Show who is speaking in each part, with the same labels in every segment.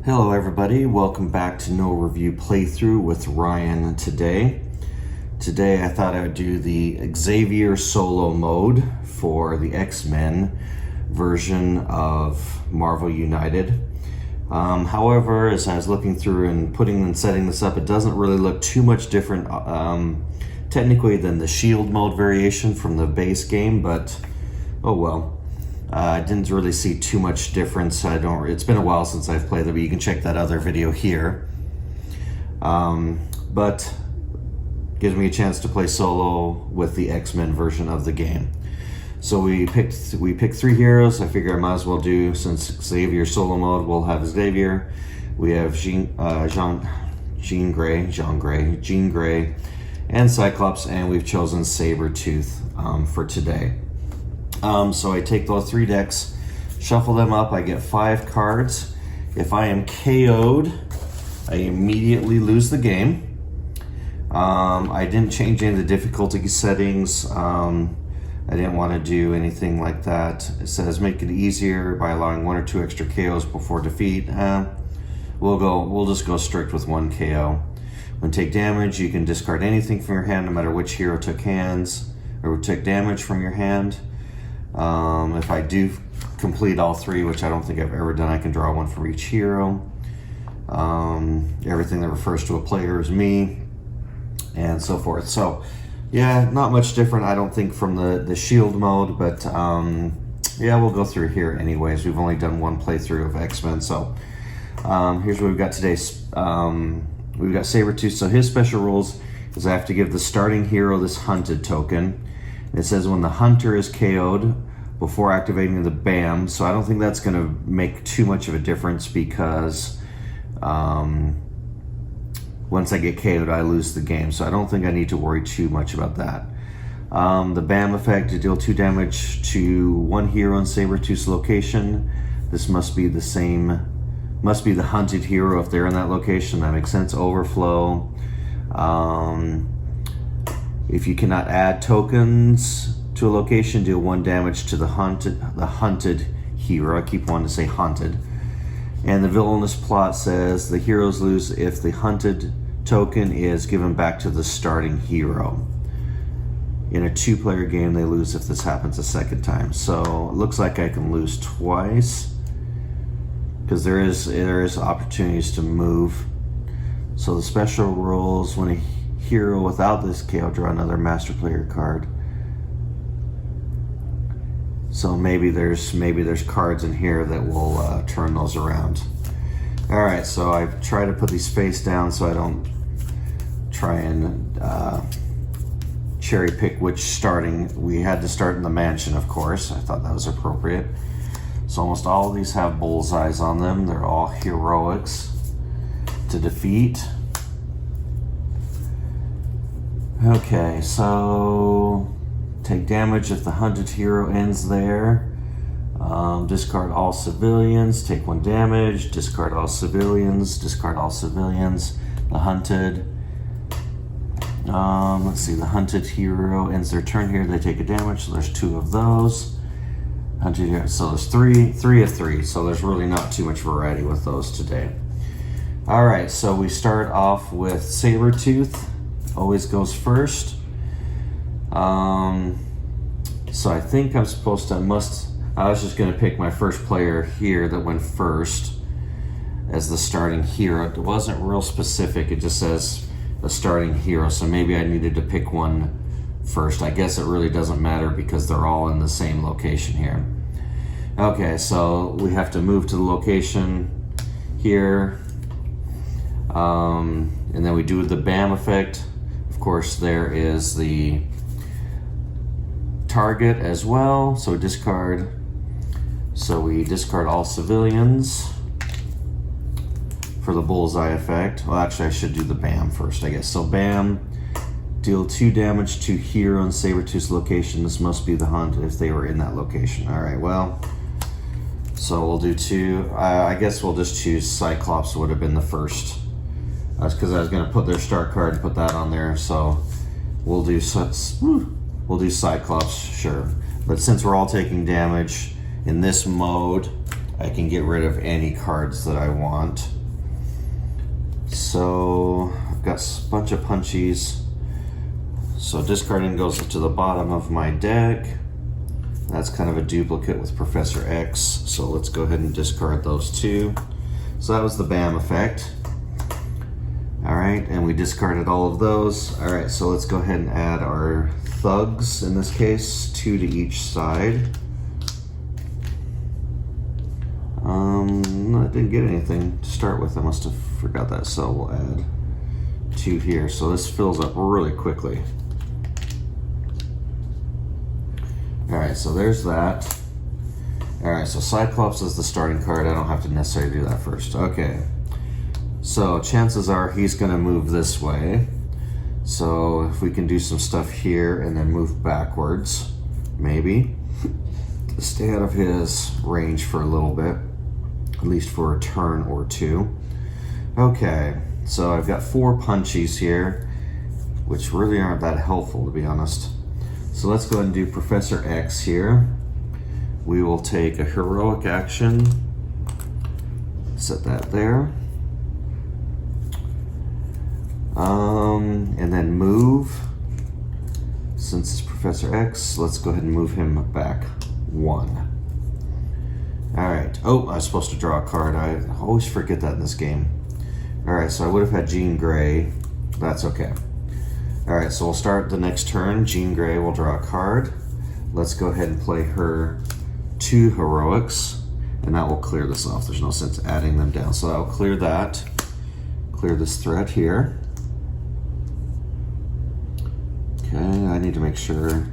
Speaker 1: Hello everybody, welcome back to No Review Playthrough with Ryan today. Today I thought I would do the Xavier solo mode for the X-Men version of Marvel United. However, as I was looking through and setting this up, it doesn't really look too much different technically than the Shield mode variation from the base game, but oh well. I didn't really see too much difference. It's been a while since I've played it, but you can check that other video here. But gives me a chance to play solo with the X-Men version of the game. So we picked 3 heroes. I figure I might as well do, since Xavier solo mode, we'll have Xavier. We have Jean Grey, and Cyclops, and we've chosen Saber-Tooth for today. So I take those 3 decks, shuffle them up, I get 5 cards. If I am KO'd, I immediately lose the game. I didn't change any of the difficulty settings. I didn't want to do anything like that. It says make it easier by allowing 1 or 2 extra KOs before defeat. We'll just go strict with 1 KO. When take damage, you can discard anything from your hand, no matter which hero took damage from your hand. If I do complete all 3, which I don't think I've ever done, I can draw 1 for each hero. Everything that refers to a player is me, and so forth. So yeah, not much different, I don't think, from the Shield mode, but yeah, we'll go through here anyways. We've only done 1 playthrough of X-Men, so here's what we've got today. We've got Saber-Tooth. So his special rules is I have to give the starting hero this hunted token. It says when the hunter is KO'd before activating the BAM, so I don't think that's going to make too much of a difference because once I get KO'd, I lose the game, so I don't think I need to worry too much about that. The BAM effect, to deal 2 damage to 1 hero in Saber-Tooth's location. This must be the hunted hero if they're in that location. That makes sense. Overflow. If you cannot add tokens to a location, deal 1 damage to the hunted hero. I keep wanting to say haunted. And the villainous plot says the heroes lose if the hunted token is given back to the starting hero. In a 2-player game, they lose if this happens a 2nd time. So it looks like I can lose twice because there is opportunities to move. So the special rules: when a hero without this KO, draw another master player card. So maybe there's cards in here that will turn those around. All right, so I try to put these face down so I don't try and cherry pick which starting. We had to start in the mansion, of course. I thought that was appropriate. So almost all of these have bullseyes on them. They're all heroics to defeat. Okay, so take damage if the hunted hero ends there. Discard all civilians, take 1 damage, discard all civilians, discard all civilians. The hunted, let's see, the hunted hero ends their turn here, they take a damage, so there's 2 of those. Hunted hero, so there's 3 of 3, so there's really not too much variety with those today. All right, so we start off with Saber-Tooth. Always goes first. So I think I'm supposed to, I was just going to pick my first player here that went first as the starting hero. It wasn't real specific, it just says a starting hero, so maybe I needed to pick one first. I guess it really doesn't matter because they're all in the same location here. Okay, so we have to move to the location here. And then we do the BAM effect. Of course, there is the target as well, so we discard all civilians for the bullseye effect. Well, actually I should do the BAM first, I guess. So BAM, deal 2 damage to hero in Saber-Tooth's location. This must be the hunt if they were in that location. All right, well, so we'll do 2. I guess we'll just choose Cyclops would have been the first. That's because I was going to put their start card and put that on there, so we'll do Cyclops, sure. But since we're all taking damage in this mode, I can get rid of any cards that I want. So I've got a bunch of punchies. So discarding goes to the bottom of my deck. That's kind of a duplicate with Professor X. So let's go ahead and discard those two. So that was the BAM effect. All right, and we discarded all of those. All right, so let's go ahead and add our thugs, in this case, 2 to each side. I didn't get anything to start with. I must have forgot that, so we'll add 2 here. So this fills up really quickly. All right, so there's that. All right, so Cyclops is the starting card. I don't have to necessarily do that first. Okay, so chances are he's gonna move this way. So if we can do some stuff here and then move backwards, maybe. Stay out of his range for a little bit, at least for a turn or two. Okay, so I've got 4 punchies here, which really aren't that helpful, to be honest. So let's go ahead and do Professor X here. We will take a heroic action, set that there. And then move. Since it's Professor X, let's go ahead and move him back 1. Alright. Oh, I was supposed to draw a card. I always forget that in this game. Alright, so I would have had Jean Grey. That's okay. Alright, so we'll start the next turn. Jean Grey will draw a card. Let's go ahead and play her 2 heroics, and that will clear this off. There's no sense adding them down. So I'll clear that. Clear this threat here. Okay, I need to make sure.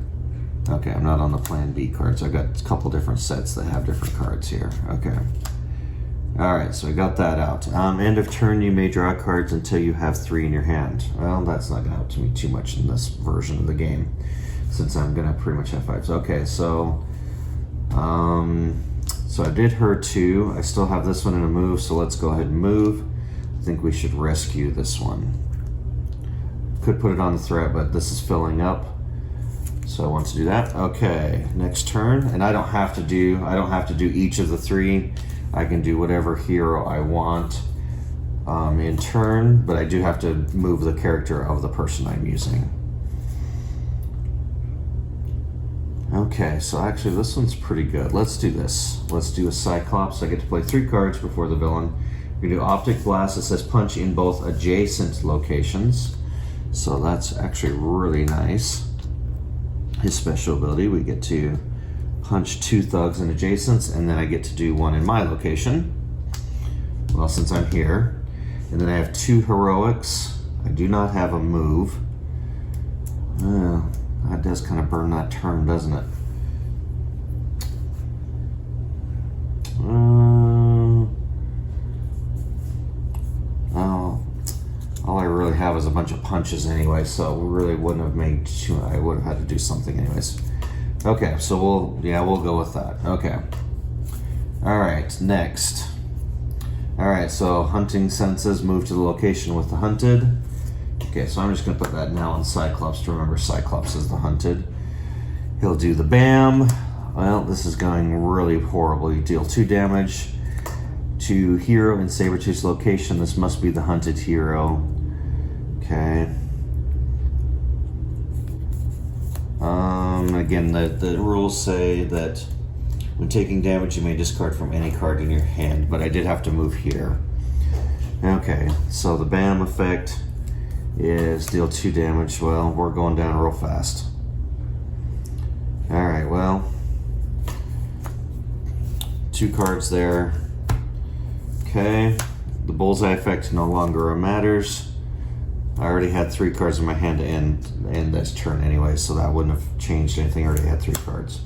Speaker 1: Okay, I'm not on the Plan B cards. I've got a couple different sets that have different cards here. Okay. Alright, so I got that out. End of turn, you may draw cards until you have 3 in your hand. Well, that's not going to help me too much in this version of the game, since I'm going to pretty much have 5s. Okay, so I did her 2. I still have this one in a move, so let's go ahead and move. I think we should rescue this one. Could put it on the threat, but this is filling up, so I want to do that. Okay, next turn, and I don't have to do each of the 3. I can do whatever hero I want in turn, but I do have to move the character of the person I'm using. Okay, so actually this one's pretty good. Let's do this. Let's do a Cyclops. I get to play 3 cards before the villain. We do Optic Blast. It says punch in both adjacent locations. So that's actually really nice. His special ability, we get to punch 2 thugs in adjacents, and then I get to do 1 in my location. Well, since I'm here. And then I have 2 heroics. I do not have a move. That does kind of burn that turn, doesn't it? All I really have is a bunch of punches anyway, so we really wouldn't have made too. I would have had to do something anyways. Okay, so we'll go with that. Okay. All right, next. All right, so hunting senses move to the location with the hunted. Okay, so I'm just gonna put that now on Cyclops to remember Cyclops is the hunted. He'll do the BAM. Well, this is going really horribly. Deal 2 damage to hero in Saber-Tooth's location. This must be the hunted hero. Okay. Again, the rules say that when taking damage, you may discard from any card in your hand, but I did have to move here. Okay, so the BAM effect is deal 2 damage. Well, we're going down real fast. Alright, well, 2 cards there. Okay, the bullseye effect no longer matters. I already had 3 cards in my hand to end this turn anyway, so that wouldn't have changed anything. I already had 3 cards.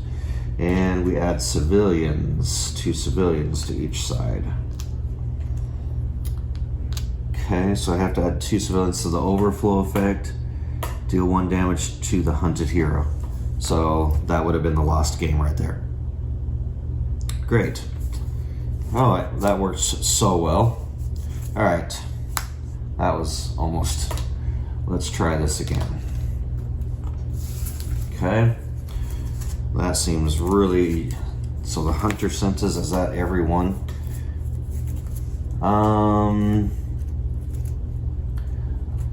Speaker 1: And we add civilians, 2 civilians to each side. Okay, so I have to add 2 civilians to the overflow effect. Deal 1 damage to the hunted hero. So that would have been the lost game right there. Great. Oh, that works so well. All right, that was almost. Let's try this again. Okay, that seems really So the hunter senses, is that every one? Am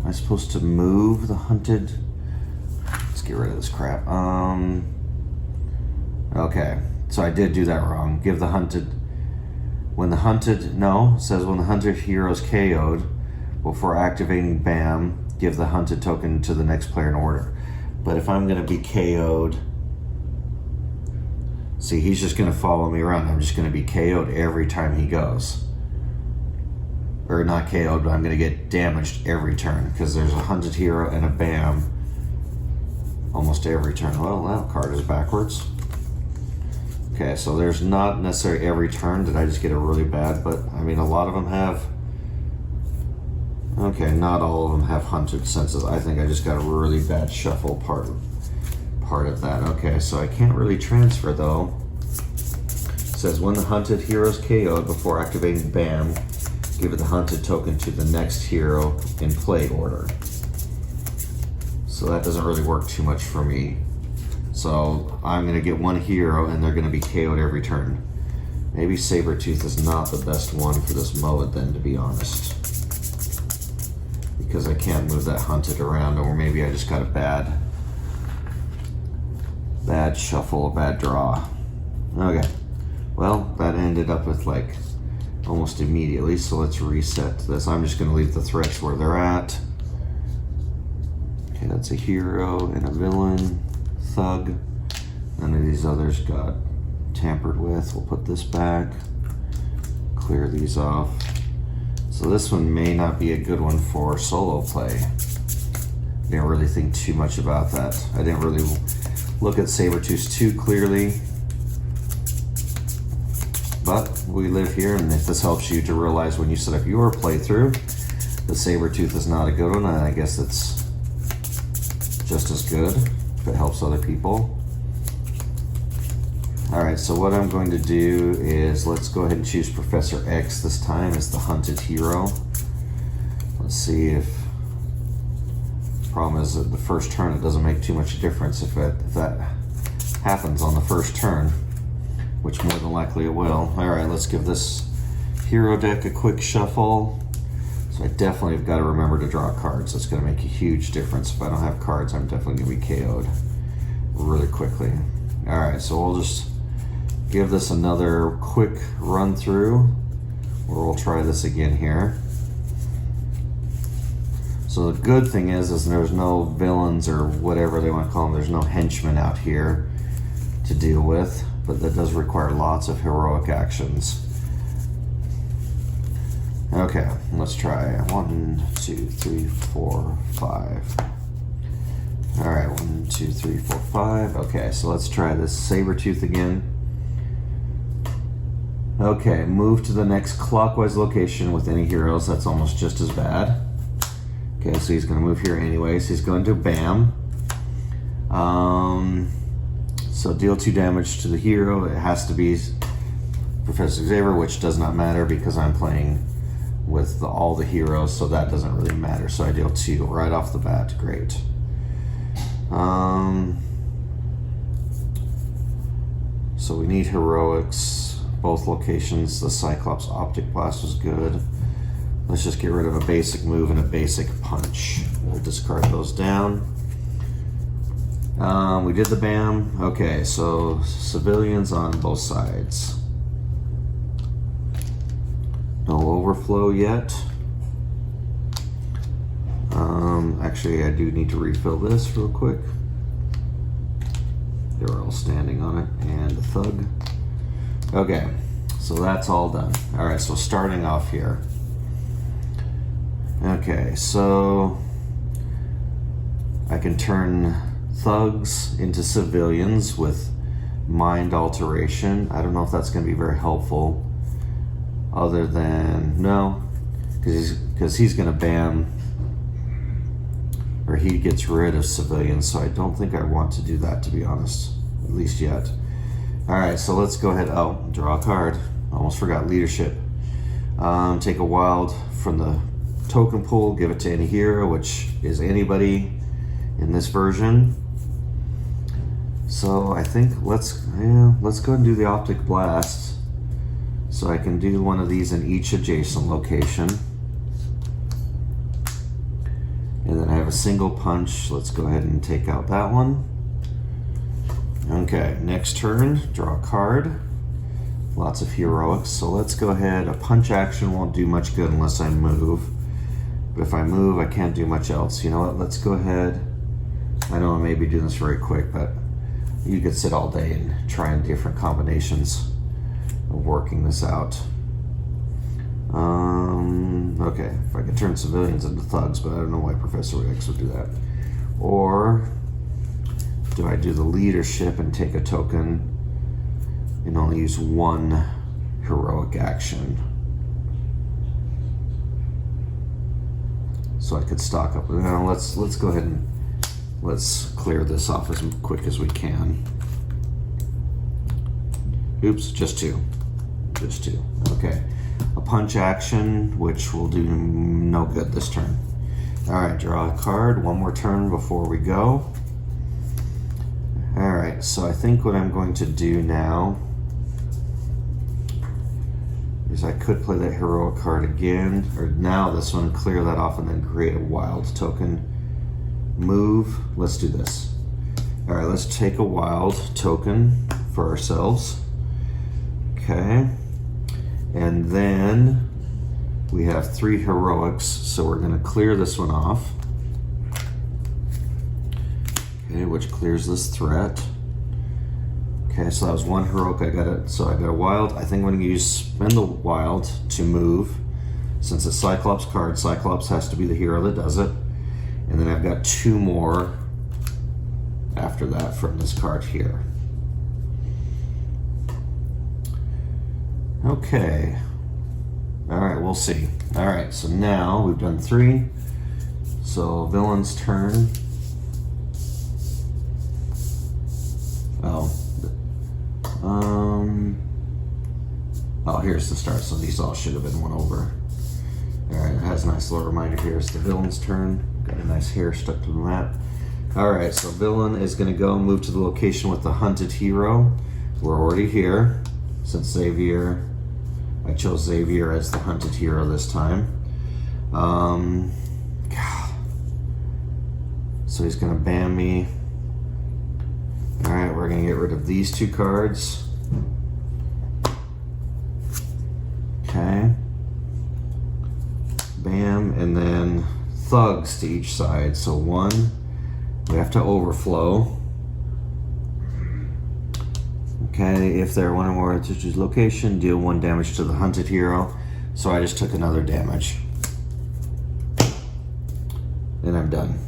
Speaker 1: I supposed to move the hunted? Let's get rid of this crap. Okay, so I did do that wrong. Give the hunted, when the hunted, no, it says when the hunted hero is KO'd, before activating BAM, give the hunted token to the next player in order. But if I'm gonna be KO'd, see, he's just gonna follow me around. I'm just gonna be KO'd every time he goes. Or not KO'd, but I'm gonna get damaged every turn because there's a hunted hero and a BAM almost every turn. Well, that card is backwards. Okay, so there's not necessarily every turn. Did I just get it really bad? But I mean, a lot of them have. Okay, not all of them have hunted senses. I think I just got a really bad shuffle part of that. Okay, so I can't really transfer though. It says when the hunted hero is KO'd before activating BAM, give it the hunted token to the next hero in play order. So that doesn't really work too much for me. So I'm gonna get one hero and they're gonna be KO'd every turn. Maybe Saber-Tooth is not the best one for this mode then, to be honest. Because I can't move that hunted around, or maybe I just got a bad shuffle, a bad draw. Okay, well, that ended up with like almost immediately, so let's reset this. I'm just gonna leave the threats where they're at. Okay, that's a hero and a villain. Thug. None of these others got tampered with. We'll put this back. Clear these off. So this one may not be a good one for solo play. Didn't really think too much about that. I didn't really look at Saber-Tooth too clearly. But we live here, and if this helps you to realize when you set up your playthrough, the Saber-Tooth is not a good one, and I guess it's just as good. If it helps other people. Alright, so what I'm going to do is let's go ahead and choose Professor X this time as the hunted hero. Let's see if the problem is that the first turn it doesn't make too much difference if that happens on the first turn, which more than likely it will. Alright, let's give this hero deck a quick shuffle. So I definitely have got to remember to draw cards. That's going to make a huge difference. If I don't have cards, I'm definitely going to be KO'd really quickly. All right, so we'll just give this another quick run through, or we'll try this again here. So the good thing is there's no villains or whatever they want to call them. There's no henchmen out here to deal with, but that does require lots of heroic actions. Okay, let's try 1, 2, 3, 4, 5. All right, 1, 2, 3, 4, 5. Okay, so let's try this Saber-Tooth again. Okay, move to the next clockwise location with any heroes. That's almost just as bad. Okay, so he's going to move here anyways. He's going to BAM. So deal 2 damage to the hero. It has to be Professor Xavier, which does not matter because I'm playing with all the heroes, so that doesn't really matter. So I deal 2 right off the bat. Great. So we need heroics. Both locations. The Cyclops Optic Blast was good. Let's just get rid of a basic move and a basic punch. We'll discard those down. We did the BAM. Okay, so civilians on both sides. No overflow yet. Actually, I do need to refill this real quick. They're all standing on it, and the thug. Okay, so that's all done. All right, so starting off here. Okay, so I can turn thugs into civilians with mind alteration. I don't know if that's going to be very helpful. Other than no, because he's going to BAM, or he gets rid of civilians. So I don't think I want to do that, to be honest, at least yet. All right, so let's go ahead. Oh, draw a card. Almost forgot leadership. Take a wild from the token pool, give it to any hero, which is anybody in this version. So I think let's go ahead and do the optic blast. So I can do one of these in each adjacent location. And then I have a single punch. Let's go ahead and take out that one. Okay, next turn, draw a card. Lots of heroics. So let's go ahead. A punch action won't do much good unless I move. But if I move, I can't do much else. You know what? Let's go ahead. I know I may be doing this very quick, but you could sit all day and try in different combinations of working this out. Okay, if I could turn civilians into thugs, but I don't know why Professor X would do that. Or do I do the leadership and take a token and only use one heroic action? So I could stock up. Now let's go ahead and let's clear this off as quick as we can. Oops, just two. Just two. Okay. A punch action, which will do no good this turn. Alright, draw a card. One more turn before we go. Alright, so I think what I'm going to do now is I could play that heroic card again, or now this one, clear that off and then create a wild token. Move. Let's do this. Alright, let's take a wild token for ourselves. Okay. And then we have 3 heroics, so we're going to clear this one off. Okay, which clears this threat. Okay, so that was 1 heroic. I got a wild. I think I'm going to spend the wild to move. Since it's Cyclops card, Cyclops has to be the hero that does it. And then I've got 2 more after that from this card here. Okay. Alright, we'll see. Alright, so now we've done 3. So villain's turn. Oh, here's the start. So these all should have been won over. Alright, it has a nice little reminder here. It's the villain's turn. Got a nice hair stuck to the map. Alright, so villain is going to go move to the location with the hunted hero. We're already here. Since Xavier, I chose Xavier as the hunted hero this time. So he's going to ban me. Alright, we're going to get rid of these 2 cards. Okay. Bam, and then thugs to each side. So 1, we have to overflow. Okay, if they're 1 or more to choose location, deal 1 damage to the hunted hero. So I just took another damage. And I'm done.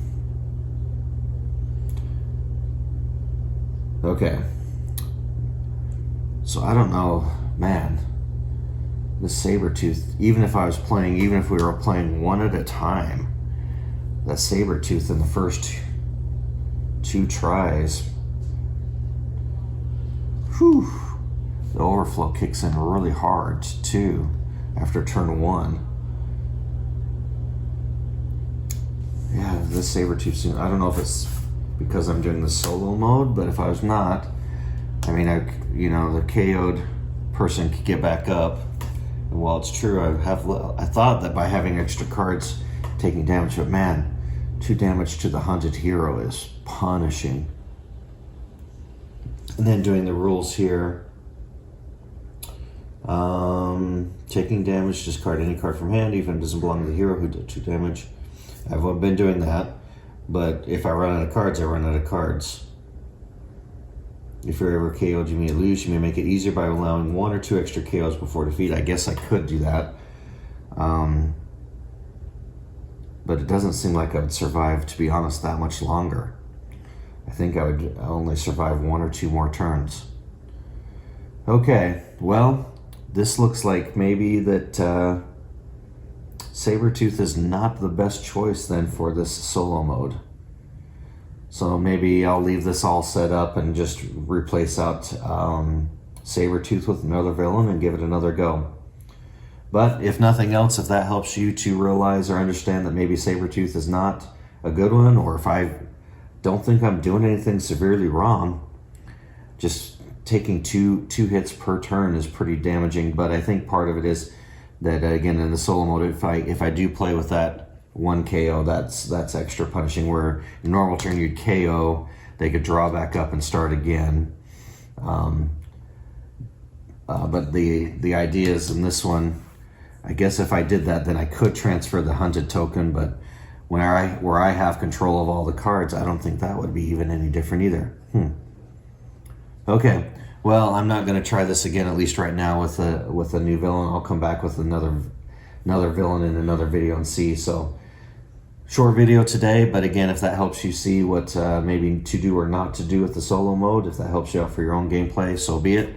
Speaker 1: Okay. So I don't know, man. The Saber-Tooth, even if we were playing 1 at a time, that Saber-Tooth in the first 2 tries, whew, the overflow kicks in really hard too after turn 1. Yeah, this Saber-Tooth, I don't know if it's because I'm doing the solo mode, but if I was not, I mean, the KO'd person could get back up. And while it's true, I thought that by having extra cards taking damage, but man, 2 damage to the hunted hero is punishing. And then doing the rules here. Taking damage, discard any card from hand, even if it doesn't belong to the hero who did 2 damage. I've been doing that, but if I run out of cards, I run out of cards. If you're ever KO'd, you may lose. You may make it easier by allowing 1 or 2 extra KOs before defeat. I guess I could do that. But it doesn't seem like I would survive, to be honest, that much longer. I think I would only survive 1 or 2 more turns. Okay, well, this looks like maybe that Saber-Tooth is not the best choice then for this solo mode. So maybe I'll leave this all set up and just replace out Saber-Tooth with another villain and give it another go. But if nothing else, if that helps you to realize or understand that maybe Saber-Tooth is not a good one, or if I don't think I'm doing anything severely wrong, just taking two hits per turn is pretty damaging. But I think part of it is that, again, in the solo mode, if I do play with that 1 KO, that's extra punishing, where in normal turn you'd KO, they could draw back up and start again. But the idea is in this one, I guess if I did that, then I could transfer the hunted token, but where I have control of all the cards, I don't think that would be even any different either. Okay, well, I'm not going to try this again, at least right now, with a new villain. I'll come back with another villain in another video and see. So, short video today, but again, if that helps you see what maybe to do or not to do with the solo mode, if that helps you out for your own gameplay, so be it.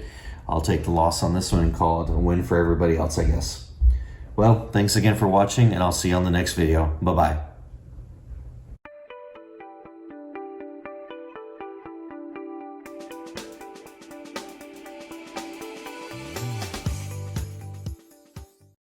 Speaker 1: I'll take the loss on this one and call it a win for everybody else, I guess. Well, thanks again for watching, and I'll see you on the next video. Bye-bye.